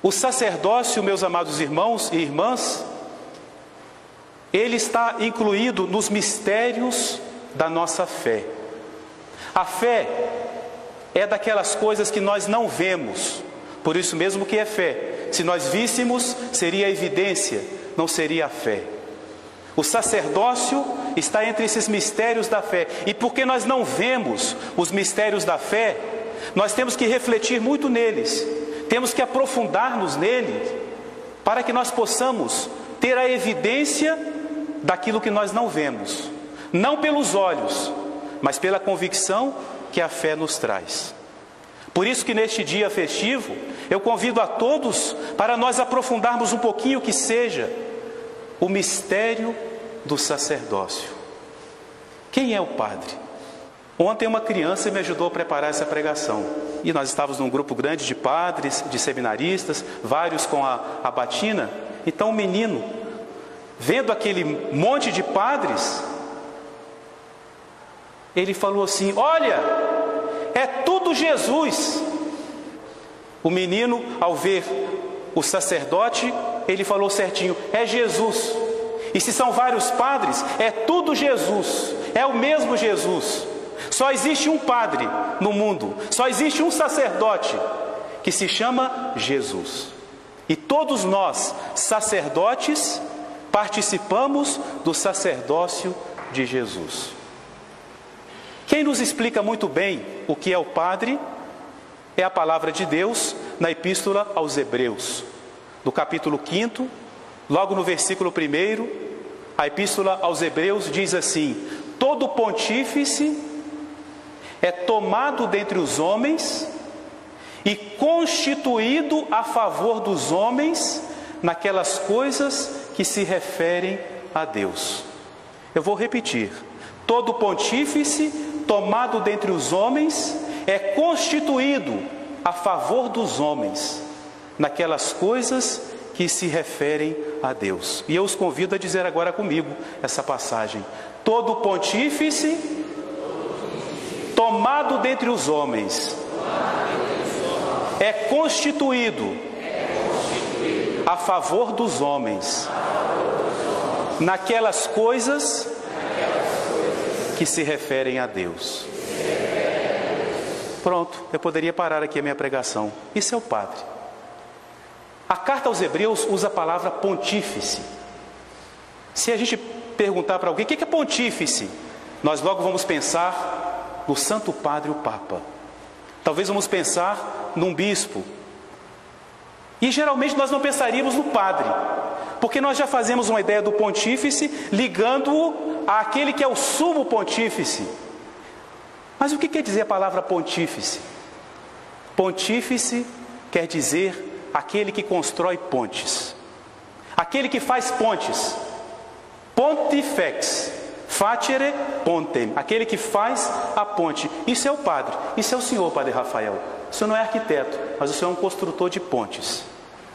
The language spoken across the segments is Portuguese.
O sacerdócio, meus amados irmãos e irmãs, ele está incluído nos mistérios da nossa fé. A fé é daquelas coisas que nós não vemos, por isso mesmo que é fé. Se nós víssemos, seria evidência, não seria a fé. O sacerdócio está entre esses mistérios da fé. E porque nós não vemos os mistérios da fé, nós temos que refletir muito neles. Temos que aprofundar-nos neles, para que nós possamos ter a evidência daquilo que nós não vemos. Não pelos olhos, mas pela convicção que a fé nos traz. Por isso que neste dia festivo, eu convido a todos para nós aprofundarmos um pouquinho que seja o mistério do sacerdócio. Quem é o padre? Ontem uma criança me ajudou a preparar essa pregação. E nós estávamos num grupo grande de padres, de seminaristas, vários com a batina. Então o menino, vendo aquele monte de padres, ele falou assim: olha, é tudo Jesus. O menino, ao ver o sacerdote, ele falou certinho: é Jesus. E se são vários padres, é tudo Jesus, é o mesmo Jesus. Só existe um padre no mundo, só existe um sacerdote, que se chama Jesus. E todos nós, sacerdotes, participamos do sacerdócio de Jesus. Quem nos explica muito bem o que é o padre é a palavra de Deus na Epístola aos Hebreus, no capítulo 5, logo no versículo 1, a Epístola aos Hebreus diz assim: todo pontífice é tomado dentre os homens e constituído a favor dos homens naquelas coisas que se referem a Deus. Eu vou repetir: todo pontífice tomado dentre os homens é constituído a favor dos homens naquelas coisas que se referem a Deus. E eu os convido a dizer agora comigo essa passagem: todo pontífice tomado dentre os homens é constituído a favor dos homens naquelas coisas que se referem a Deus. Pronto, eu poderia parar aqui a minha pregação. Isso é o padre. A carta aos Hebreus usa a palavra pontífice. Se a gente perguntar para alguém o que é pontífice, nós logo vamos pensar no Santo Padre, o Papa. Talvez vamos pensar num bispo. E geralmente nós não pensaríamos no padre, porque nós já fazemos uma ideia do pontífice ligando-o àquele que é o sumo pontífice. Mas o que quer dizer a palavra pontífice? Pontífice quer dizer aquele que constrói pontes, aquele que faz pontes. Pontifex, facere pontem, aquele que faz a ponte. Isso é o padre, isso é o senhor, Padre Rafael. O senhor não é arquiteto, mas o senhor é um construtor de pontes.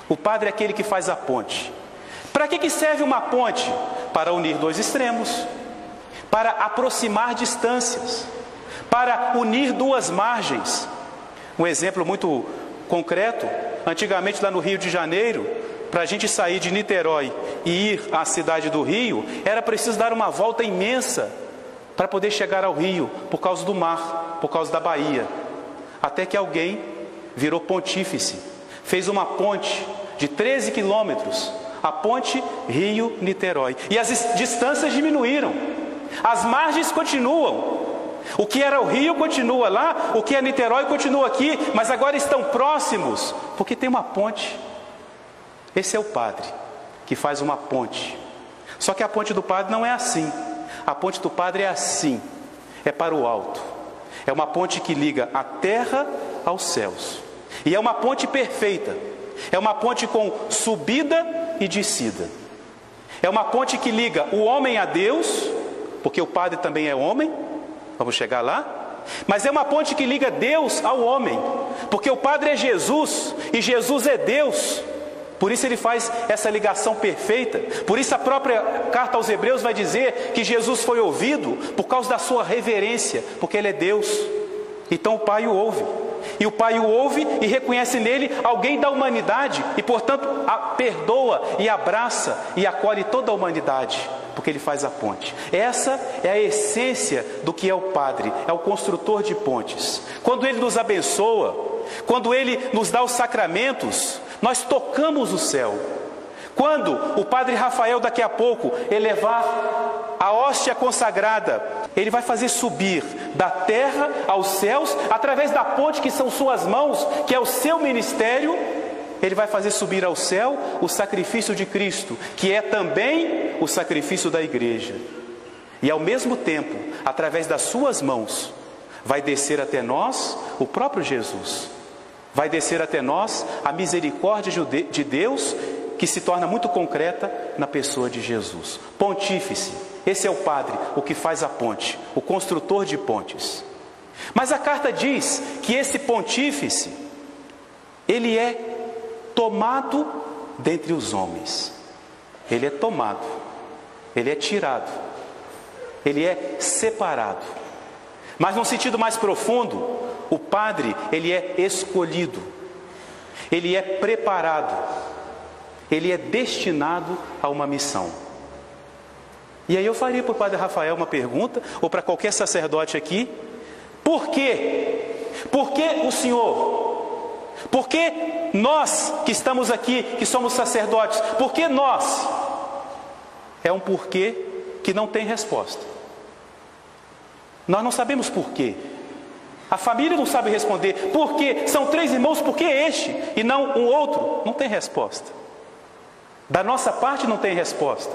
O padre é aquele que faz a ponte. Para que serve uma ponte? Para unir dois extremos, para aproximar distâncias, para unir duas margens. Um exemplo muito concreto: antigamente lá no Rio de Janeiro, para a gente sair de Niterói e ir à cidade do Rio, era preciso dar uma volta imensa para poder chegar ao Rio, por causa do mar, por causa da Bahia. Até que alguém virou pontífice, fez uma ponte de 13 quilômetros, a ponte Rio-Niterói. E as distâncias diminuíram, as margens continuam. O que era o Rio continua lá, o que é Niterói continua aqui, mas agora estão próximos, porque tem uma ponte. Esse é o padre, que faz uma ponte. Só que a ponte do padre não é assim. A ponte do padre é assim, é para o alto. É uma ponte que liga a terra aos céus. E é uma ponte perfeita. É uma ponte com subida e descida. É uma ponte que liga o homem a Deus, porque o padre também é homem. Vamos chegar lá. Mas é uma ponte que liga Deus ao homem, porque o padre é Jesus e Jesus é Deus. Por isso ele faz essa ligação perfeita. Por isso a própria carta aos Hebreus vai dizer que Jesus foi ouvido por causa da sua reverência, porque ele é Deus. Então o Pai o ouve. E o pai o ouve e reconhece nele alguém da humanidade e, portanto, perdoa e abraça e acolhe toda a humanidade, porque ele faz a ponte. Essa é a essência do que é o Padre, é o construtor de pontes. Quando ele nos abençoa, quando ele nos dá os sacramentos, nós tocamos o céu. Quando o Padre Rafael daqui a pouco elevar a hóstia consagrada, ele vai fazer subir da terra aos céus, através da ponte que são suas mãos, que é o seu ministério. Ele vai fazer subir ao céu o sacrifício de Cristo, que é também o sacrifício da igreja. E ao mesmo tempo, através das suas mãos, vai descer até nós o próprio Jesus. Vai descer até nós a misericórdia de Deus, que se torna muito concreta na pessoa de Jesus. Pontífice, esse é o Padre, o que faz a ponte, o construtor de pontes. Mas a carta diz que esse pontífice, ele é tomado dentre os homens. Ele é tomado, ele é tirado, ele é separado. Mas num sentido mais profundo, o Padre, ele é escolhido, ele é preparado, ele é destinado a uma missão. E aí eu faria para o Padre Rafael uma pergunta, ou para qualquer sacerdote aqui: por quê? Por que o Senhor? Por que nós que estamos aqui, que somos sacerdotes, por que nós? É um porquê que não tem resposta. Nós não sabemos por quê. A família não sabe responder. Por quê? São 3 irmãos, por que este e não um outro? Não tem resposta. Da nossa parte não tem resposta.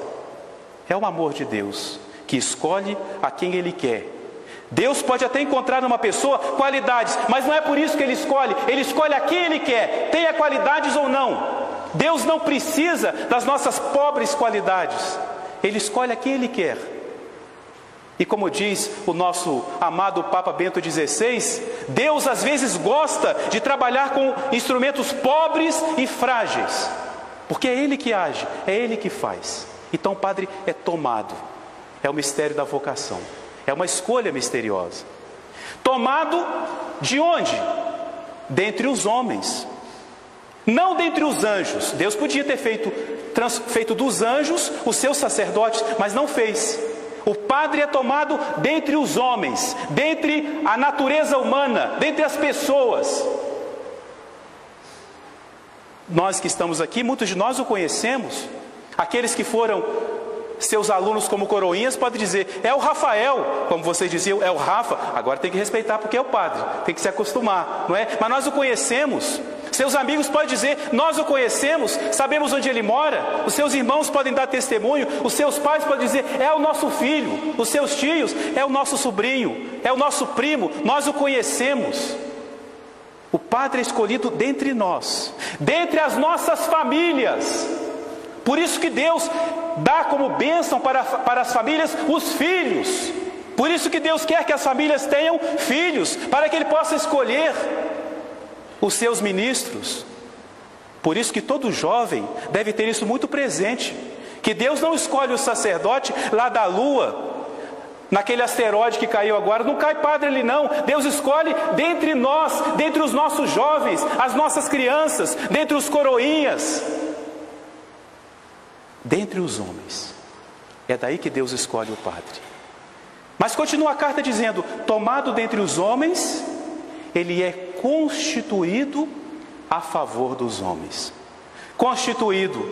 É o amor de Deus que escolhe a quem Ele quer. Deus pode até encontrar numa pessoa qualidades, mas não é por isso que Ele escolhe a quem Ele quer, tenha qualidades ou não. Deus não precisa das nossas pobres qualidades, Ele escolhe a quem Ele quer. E como diz o nosso amado Papa Bento XVI, Deus às vezes gosta de trabalhar com instrumentos pobres e frágeis, porque é Ele que age, é Ele que faz. Então o Padre é tomado, é o mistério da vocação, é uma escolha misteriosa. Tomado de onde? Dentre os homens, não dentre os anjos. Deus podia ter feito dos anjos os seus sacerdotes, mas não fez. O Padre é tomado dentre os homens, dentre a natureza humana, dentre as pessoas. Nós que estamos aqui, muitos de nós o conhecemos. Aqueles que foram seus alunos como coroinhas podem dizer: é o Rafael, como vocês diziam, é o Rafa. Agora tem que respeitar porque é o Padre, tem que se acostumar, não é? Mas nós o conhecemos. Seus amigos podem dizer: nós o conhecemos, sabemos onde ele mora. Os seus irmãos podem dar testemunho, os seus pais podem dizer: é o nosso filho. Os seus tios: é o nosso sobrinho, é o nosso primo, nós o conhecemos. O Padre é escolhido dentre nós, dentre as nossas famílias. Por isso que Deus dá como bênção para as famílias os filhos. Por isso que Deus quer que as famílias tenham filhos, para que Ele possa escolher os seus ministros. Por isso que todo jovem deve ter isso muito presente, que Deus não escolhe o sacerdote lá da lua, naquele asteroide que caiu agora, não cai padre ali não. Deus escolhe dentre nós, dentre os nossos jovens, as nossas crianças, dentre os coroinhas, dentre os homens. É daí que Deus escolhe o Padre. Mas continua a carta dizendo: tomado dentre os homens, ele é constituído a favor dos homens. Constituído.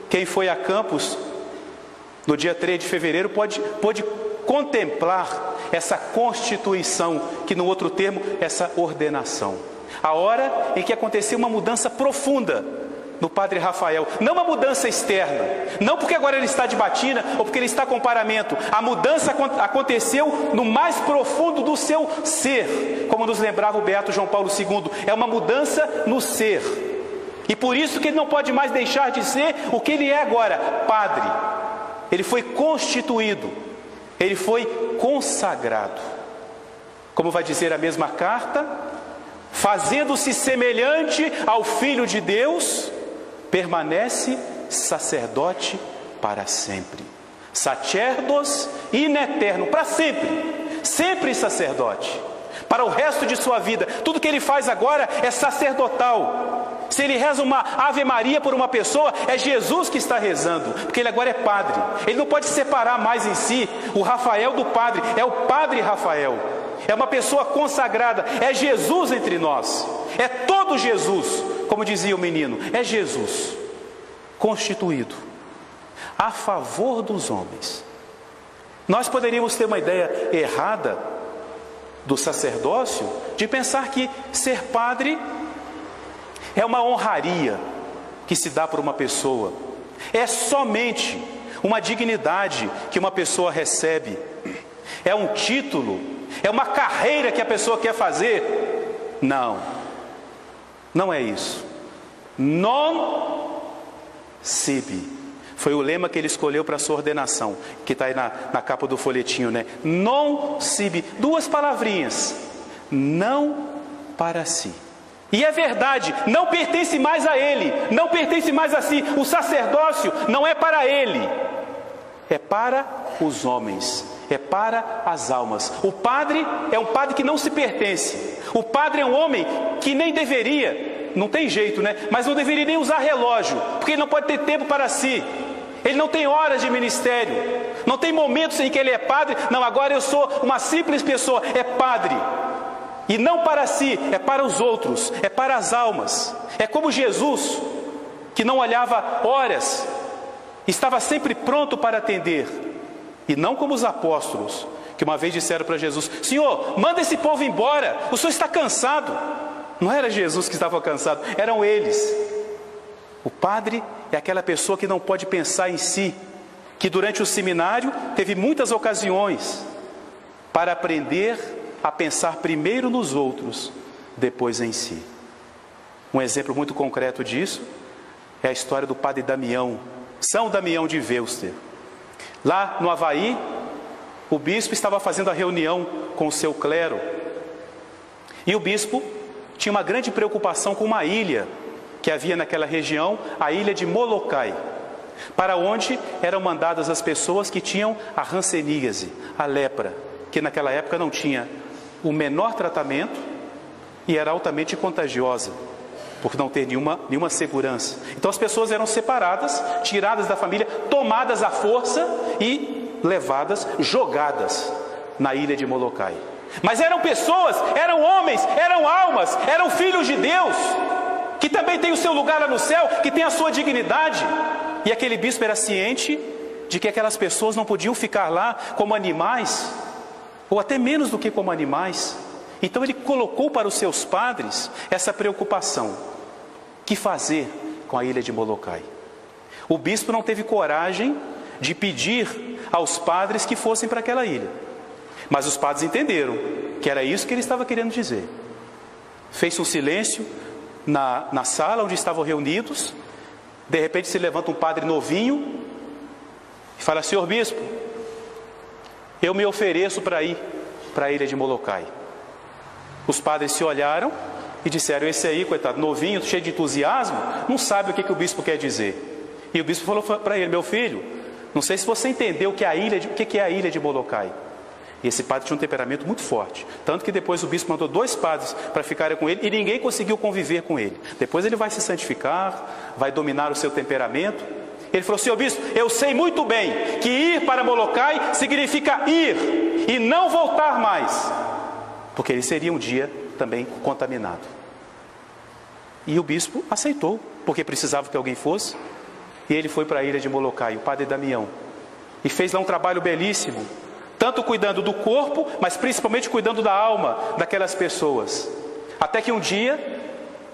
Quem foi a Campos no dia 3 de fevereiro pôde contemplar essa constituição, que no outro termo, essa ordenação. A hora em que aconteceu uma mudança profunda no Padre Rafael, não uma mudança externa, não porque agora ele está de batina ou porque ele está com paramento. A mudança aconteceu no mais profundo do seu ser, como nos lembrava o beato João Paulo II. É uma mudança no ser, e por isso que ele não pode mais deixar de ser o que ele é agora, Padre. Ele foi constituído, ele foi consagrado, como vai dizer a mesma carta: fazendo-se semelhante ao Filho de Deus, permanece sacerdote para sempre. Sacerdos in eterno, para sempre, sempre sacerdote. para o resto de sua vida. Tudo que ele faz agora é sacerdotal. Se ele reza uma Ave Maria por uma pessoa, é Jesus que está rezando, porque ele agora é padre. Ele não pode separar mais em si o Rafael do padre, é o padre Rafael. É uma pessoa consagrada, é Jesus entre nós. É todo Jesus, como dizia o menino, é Jesus constituído a favor dos homens. Nós poderíamos ter uma ideia errada do sacerdócio, de pensar que ser padre é uma honraria que se dá por uma pessoa, é somente uma dignidade que uma pessoa recebe, é um título, é uma carreira que a pessoa quer fazer. Não, não é isso. Non sibi foi o lema que ele escolheu para a sua ordenação, que está aí na capa do folhetinho, né? Non sibi, 2 palavrinhas, não para si. E é verdade, não pertence mais a ele, não pertence mais a si. O sacerdócio não é para ele, é para os homens, é para as almas. O padre é um padre que não se pertence. O padre é um homem que nem deveria, não tem jeito, né? Mas não deveria nem usar relógio, porque ele não pode ter tempo para si. Ele não tem horas de ministério, não tem momentos em que ele é padre. Não, agora eu sou uma simples pessoa. É padre, e não para si, é para os outros, é para as almas. É como Jesus, que não olhava horas, estava sempre pronto para atender. E não como os apóstolos, que uma vez disseram para Jesus: Senhor, manda esse povo embora, o Senhor está cansado. Não era Jesus que estava cansado, eram eles. O padre é aquela pessoa que não pode pensar em si, que durante o seminário teve muitas ocasiões para aprender a pensar primeiro nos outros, depois em si. Um exemplo muito concreto disso é a história do padre Damião, São Damião de Veuster. Lá no Havaí, o bispo estava fazendo a reunião com o seu clero, e o bispo tinha uma grande preocupação com uma ilha que havia naquela região, a ilha de Molokai, para onde eram mandadas as pessoas que tinham a hanseníase, a lepra, que naquela época não tinha o menor tratamento e era altamente contagiosa, por não ter nenhuma segurança. Então as pessoas eram separadas, tiradas da família, tomadas à força e levadas, jogadas na ilha de Molokai. Mas eram pessoas, eram homens, eram almas, eram filhos de Deus, que também tem o seu lugar lá no céu, que tem a sua dignidade. E aquele bispo era ciente de que aquelas pessoas não podiam ficar lá como animais, ou até menos do que como animais. Então ele colocou para os seus padres essa preocupação: que fazer com a ilha de Molokai? O bispo não teve coragem de pedir aos padres que fossem para aquela ilha, mas os padres entenderam que era isso que ele estava querendo dizer. Fez um silêncio na sala onde estavam reunidos. De repente se levanta um padre novinho e fala: Senhor bispo, eu me ofereço para ir para a ilha de Molokai. Os padres se olharam e disseram: esse aí, coitado, novinho, cheio de entusiasmo, não sabe o que o bispo quer dizer. E o bispo falou para ele: meu filho, não sei se você entendeu o que é a ilha de Molokai. E esse padre tinha um temperamento muito forte, tanto que depois o bispo mandou 2 padres para ficarem com ele, e ninguém conseguiu conviver com ele. Depois ele vai se santificar, vai dominar o seu temperamento. Ele falou: senhor bispo, eu sei muito bem que ir para Molokai significa ir e não voltar mais, porque ele seria um dia também contaminado. E o bispo aceitou, porque precisava que alguém fosse, e ele foi para a ilha de Molokai, o padre Damião, e fez lá um trabalho belíssimo, tanto cuidando do corpo, mas principalmente cuidando da alma daquelas pessoas. Até que um dia,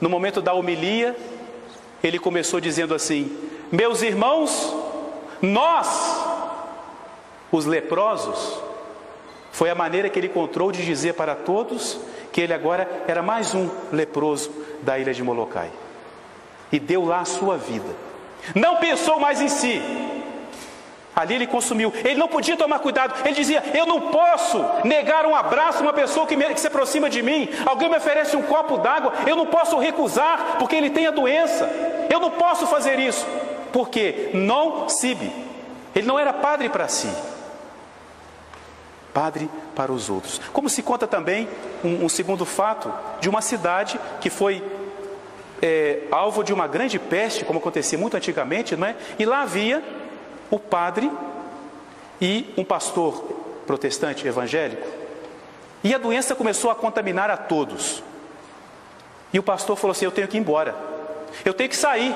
no momento da homilia, ele começou dizendo assim: meus irmãos, nós, os leprosos, foi a maneira que ele encontrou de dizer para todos que ele agora era mais um leproso da ilha de Molokai. E deu lá a sua vida. Não pensou mais em si. Ali ele consumiu. Ele não podia tomar cuidado. Ele dizia: eu não posso negar um abraço a uma pessoa que se aproxima de mim. Alguém me oferece um copo d'água, eu não posso recusar porque ele tem a doença. Eu não posso fazer isso. Porque non sibi. Ele não era padre para si. Padre para os outros. Como se conta também um segundo fato de uma cidade que foi alvo de uma grande peste, como acontecia muito antigamente, não é? E lá havia o padre e um pastor protestante evangélico. E a doença começou a contaminar a todos. E o pastor falou assim: eu tenho que ir embora, eu tenho que sair,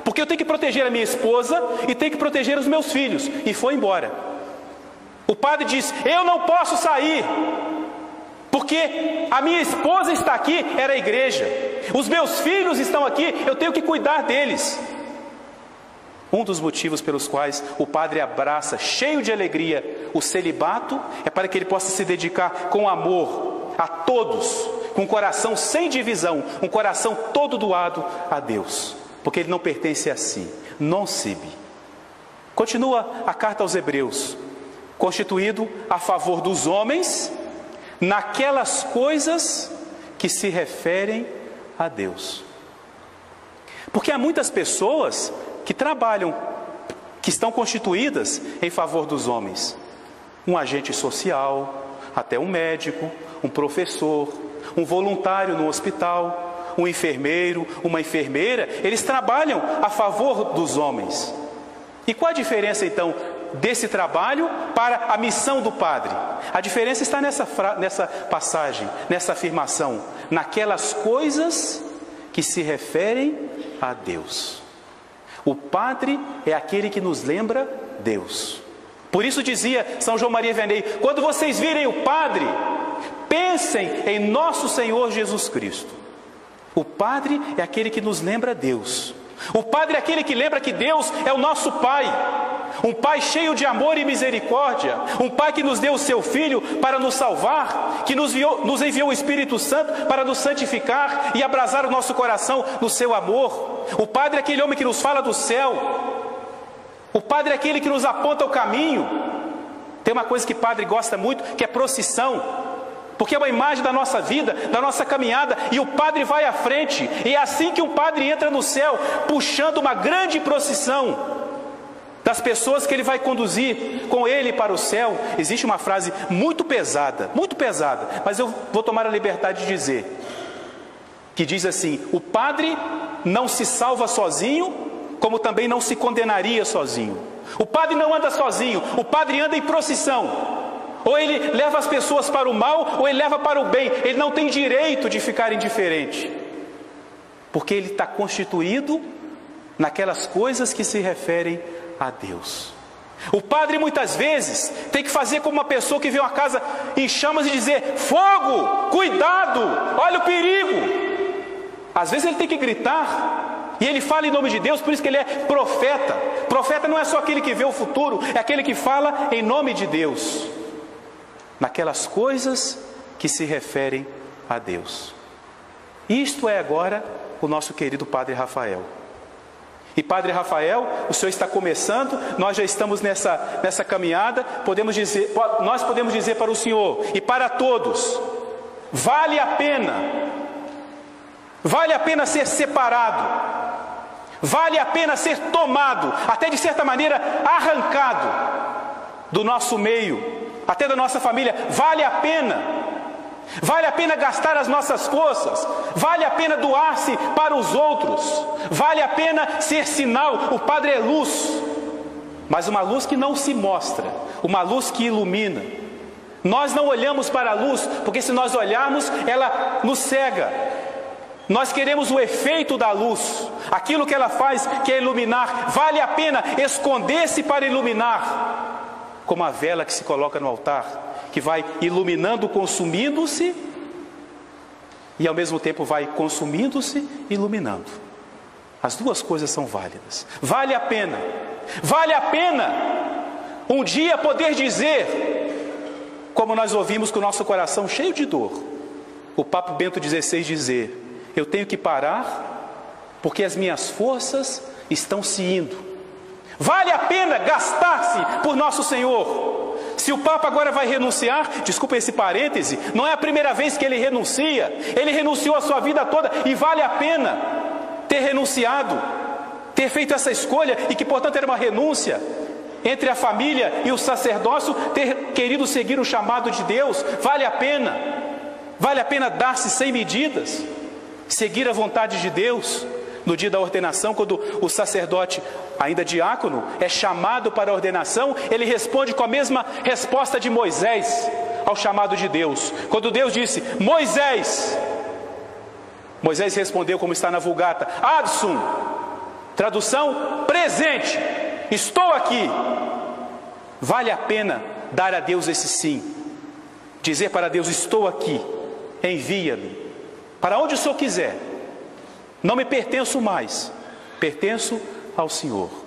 porque eu tenho que proteger a minha esposa e tenho que proteger os meus filhos. E foi embora. O padre disse: eu não posso sair, porque a minha esposa está aqui, era a igreja. Os meus filhos estão aqui, eu tenho que cuidar deles. Um dos motivos pelos quais o padre abraça, cheio de alegria, o celibato, é para que ele possa se dedicar com amor a todos, com um coração sem divisão, um coração todo doado a Deus, porque ele não pertence a si, non sibi. Continua a carta aos Hebreus: constituído a favor dos homens, naquelas coisas que se referem a Deus. Porque há muitas pessoas que trabalham, que estão constituídas em favor dos homens. Um agente social, até um médico, um professor, um voluntário no hospital, um enfermeiro, uma enfermeira, eles trabalham a favor dos homens. E qual a diferença então desse trabalho para a missão do padre? A diferença está nessa passagem, nessa afirmação: naquelas coisas que se referem a Deus. O padre é aquele que nos lembra Deus. Por isso dizia São João Maria Vianney: quando vocês virem o padre, pensem em nosso Senhor Jesus Cristo. O padre é aquele que nos lembra Deus. O padre é aquele que lembra que Deus é o nosso Pai, um Pai cheio de amor e misericórdia, um Pai que nos deu o seu Filho para nos salvar, que nos enviou o Espírito Santo para nos santificar e abrasar o nosso coração no seu amor. O padre é aquele homem que nos fala do céu. O padre é aquele que nos aponta o caminho. Tem uma coisa que padre gosta muito, que é procissão, porque é uma imagem da nossa vida, da nossa caminhada, e o padre vai à frente. E é assim que um padre entra no céu, puxando uma grande procissão das pessoas que ele vai conduzir com ele para o céu. Existe uma frase muito pesada, mas eu vou tomar a liberdade de dizer, que diz assim: o padre não se salva sozinho, como também não se condenaria sozinho. O padre não anda sozinho, o padre anda em procissão. Ou ele leva as pessoas para o mal, ou ele leva para o bem. Ele não tem direito de ficar indiferente, porque ele está constituído naquelas coisas que se referem a Deus. O padre muitas vezes tem que fazer como uma pessoa que vê uma casa em chamas e dizer: fogo, cuidado, olha o perigo. Às vezes ele tem que gritar, e ele fala em nome de Deus, por isso que ele é profeta. Profeta não é só aquele que vê o futuro, é aquele que fala em nome de Deus, naquelas coisas que se referem a Deus. Isto é agora o nosso querido Padre Rafael. E Padre Rafael, o senhor está começando, nós já estamos nessa caminhada, nós podemos dizer para o senhor e para todos: vale a pena ser separado, vale a pena ser tomado, até de certa maneira arrancado do nosso meio, até da nossa família. Vale a pena gastar as nossas forças, vale a pena doar-se para os outros, vale a pena ser sinal. O padre é luz, mas uma luz que não se mostra, uma luz que ilumina. Nós não olhamos para a luz, porque se nós olharmos, ela nos cega. Nós queremos o efeito da luz, aquilo que ela faz, que é iluminar. Vale a pena esconder-se para iluminar, como a vela que se coloca no altar, que vai iluminando, consumindo-se, e ao mesmo tempo vai consumindo-se e iluminando. As duas coisas são válidas. Vale a pena um dia poder dizer, como nós ouvimos com o nosso coração cheio de dor, o Papa Bento XVI dizer: eu tenho que parar, porque as minhas forças estão se indo. Vale a pena gastar-se por nosso Senhor. Se o Papa agora vai renunciar, desculpa esse parêntese, não é a primeira vez que ele renuncia. Ele renunciou a sua vida toda, e vale a pena ter renunciado, ter feito essa escolha, e que portanto era uma renúncia. entre a família e o sacerdócio, ter querido seguir o chamado de Deus, vale a pena. Vale a pena dar-se sem medidas, seguir a vontade de Deus. No dia da ordenação, quando o sacerdote, ainda diácono, é chamado para a ordenação, ele responde com a mesma resposta de Moisés ao chamado de Deus. Quando Deus disse: Moisés, Moisés respondeu como está na Vulgata: Adsum, tradução: presente, estou aqui. Vale a pena dar a Deus esse sim, dizer para Deus: estou aqui, envia-me para onde o Senhor quiser. Não me pertenço mais, pertenço ao Senhor.